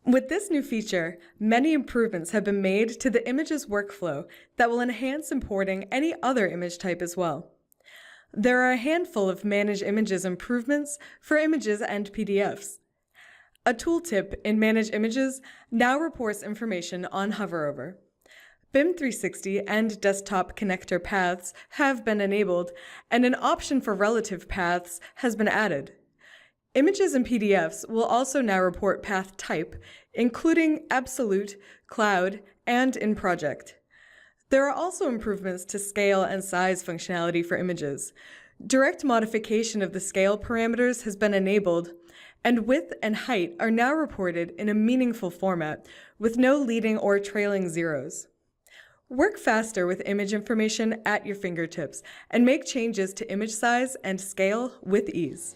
With this new feature, many improvements have been made to the images workflow that will enhance importing any other image type as well. There are a handful of Manage Images improvements for images and PDFs. A tooltip in Manage Images now reports information on hoverover. BIM 360 and desktop connector paths have been enabled, and an option for relative paths has been added. Images and PDFs will also now report path type, including absolute, cloud, and in project. There are also improvements to scale and size functionality for images. Direct modification of the scale parameters has been enabled, and width and height are now reported in a meaningful format with no leading or trailing zeros. Work faster with image information at your fingertips and make changes to image size and scale with ease.